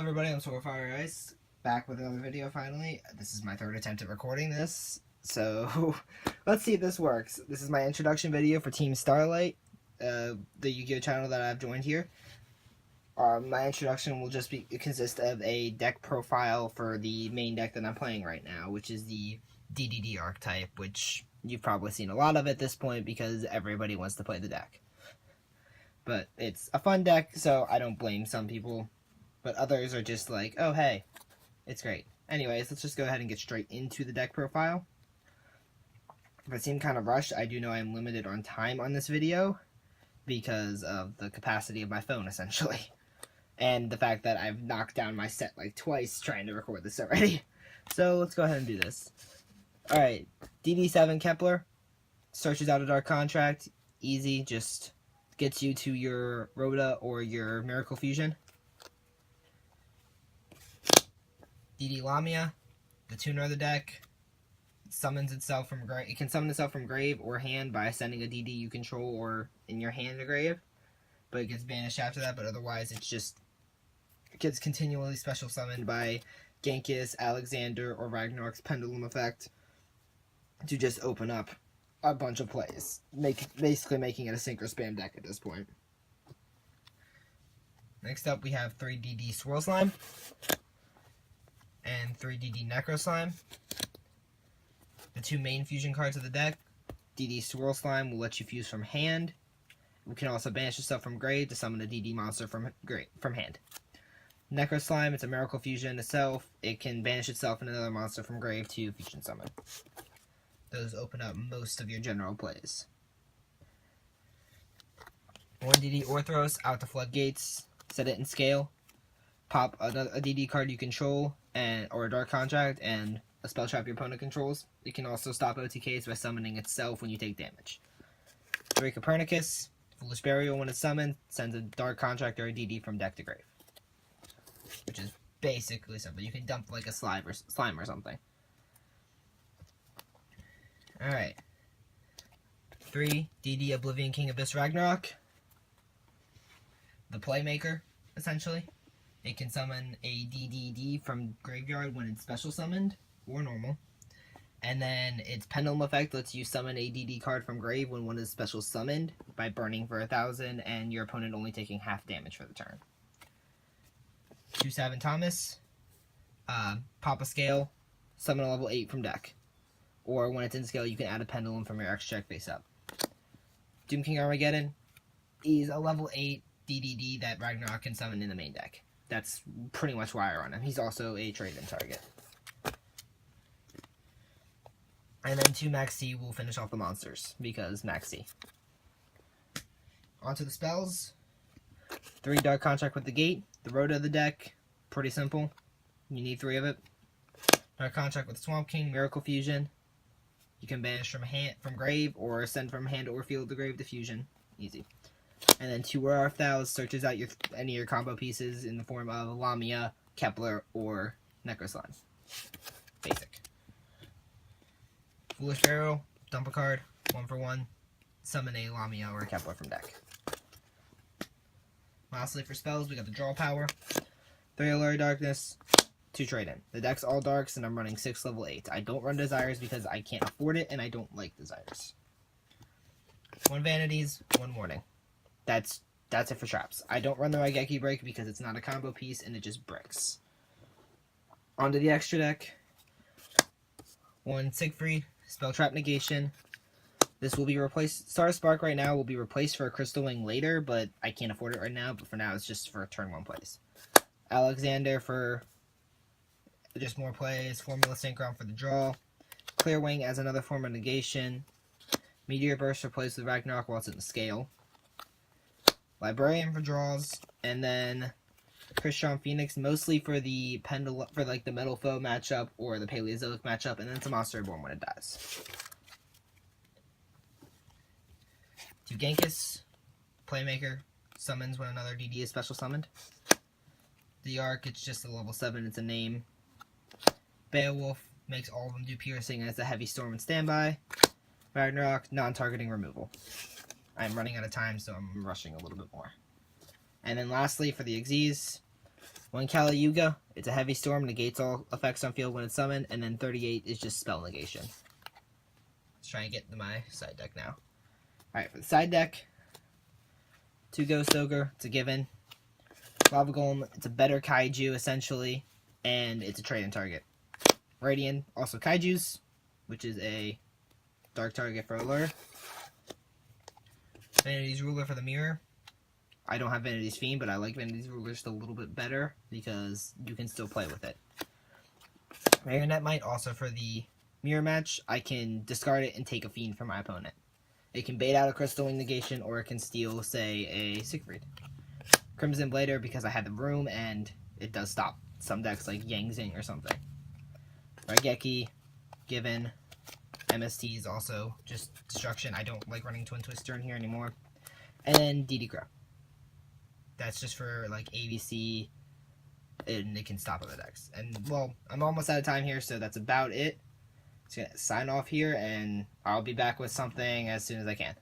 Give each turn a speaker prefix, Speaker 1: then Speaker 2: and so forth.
Speaker 1: everybody, I'm Sorafireice, back with another video finally. This is my third attempt at recording this, so let's see if this works. This is my introduction video for TeamStarlight, the Yu-Gi-Oh channel that I've joined here. My introduction will just consist of a deck profile for the main deck that I'm playing right now, which is the DDD archetype, which you've probably seen a lot of at this point because everybody wants to play the deck. But it's a fun deck, so I don't blame some people. But others are just like, oh hey, it's great. Anyways, let's just go ahead and get straight into the deck profile. If I seem kind of rushed, I do know I'm limited on time on this video because of the capacity of my phone, essentially. And the fact that I've knocked down my set like twice trying to record this already. So let's go ahead and do this. Alright, DD7 Kepler searches out a Dark Contract. Easy, just gets you to your Rhoda or your Miracle Fusion. DD Lamia, the tuner of the deck, summons itself from grave. It can summon itself from grave or hand by sending a DD you control or in your hand to grave, but it gets banished after that. But otherwise, it gets continually special summoned by Genghis, Alexander, or Ragnarok's Pendulum effect to just open up a bunch of plays, basically making it a sink or spam deck at this point. Next up, we have 3 DD Swirl Slime and 3 DD Necro Slime. The 2 main fusion cards of the deck. DD Swirl Slime will let you fuse from hand. You can also banish yourself from grave to summon a DD monster from hand. Necro Slime, it's a Miracle Fusion itself. It can banish itself and another monster from grave to fusion summon. Those open up most of your general plays. 1 DD Orthros out the floodgates. Set it in scale. Pop a DD card you control or a Dark Contract and a spell trap your opponent controls. It can also stop OTKs by summoning itself when you take damage. 3 Copernicus, Foolish Burial when it's summoned, sends a Dark Contract or a DD from deck to grave. Which is basically something. You can dump like a slime or something. Alright. 3 DD Oblivion King Abyss Ragnarok. The Playmaker, essentially. It can summon a DDD from graveyard when it's special summoned, or normal. And then its Pendulum effect lets you summon a DD card from grave when one is special summoned by burning for 1,000 and your opponent only taking half damage for the turn. 2 Savin Thomas. Pop a scale, summon a level 8 from deck. Or when it's in scale, you can add a Pendulum from your extra deck face up. Doom King Armageddon is a level 8 DDD that Ragnarok can summon in the main deck. That's pretty much why I run him. He's also a trade-in target. And then 2 Max C will finish off the monsters, because Max C. Onto the spells. 3 Dark Contract with the Gate. The Rhoda of the deck, pretty simple. You need 3 of it. Dark Contract with Swamp King, Miracle Fusion. You can banish from grave, or send from hand or field to grave to fusion. Easy. And then 2 Arthals searches out any of your combo pieces in the form of Lamia, Kepler, or Necro Slime. Basic. Foolish Burial, dump a card, 1 for 1. Summon a Lamia or a Kepler from deck. Lastly, for spells, we got the Draw Power, 3 Allure Darkness, 2 Trade-In. The deck's all darks, and I'm running 6 level 8. I don't run Desires because I can't afford it, and I don't like Desires. 1 Vanities, 1 Warning. That's it for traps. I don't run the Raigeki Break because it's not a combo piece and it just bricks. Onto the extra deck. 1 Siegfried, Spell Trap Negation. This will be replaced. Star Spark right now will be replaced for a Crystal Wing later, but I can't afford it right now. But for now, it's just for turn 1 plays. Alexander for just more plays. Formula Synchron for the draw. Clear Wing as another form of negation. Meteor Burst replaces the Ragnarok while it's in the scale. Librarian for draws, and then Christian Phoenix mostly for the pendulum, for like the Metal Foe matchup or the Paleozoic matchup, and then it's a Monster Reborn when it dies. 2 Genghis, Playmaker, summons when another DD is special summoned. The Arc, it's just a level 7, it's a name. Beowulf makes all of them do piercing as a Heavy Storm and standby. Ragnarok, non-targeting removal. I'm running out of time, so I'm rushing a little bit more. And then lastly, for the Xyz, 1 Yuga, it's a heavy storm, negates all effects on field when it's summoned, and then 38 is just spell negation. Let's try and get to my side deck now. Alright, for the side deck, 2 Ghost Ogre, it's a given. Lava Golem, it's a better kaiju essentially, and it's a trade-in target. Radian, also kaijus, which is a dark target for a lure. Vanity's Ruler for the mirror. I don't have Vanity's Fiend, but I like Vanity's Ruler just a little bit better because you can still play with it. Marionette Might, also for the mirror match. I can discard it and take a Fiend from my opponent. It can bait out a Crystal Wing negation, or it can steal, say, a Siegfried. Crimson Blader, because I had the room, and it does stop some decks like Yang Zing or something. Raigeki, given. MST is also just destruction. I don't like running Twin Twister in here anymore. And then DD Crow. That's just for like ABC, and it can stop other decks. And well, I'm almost out of time here, so that's about it. Just gonna sign off here, and I'll be back with something as soon as I can.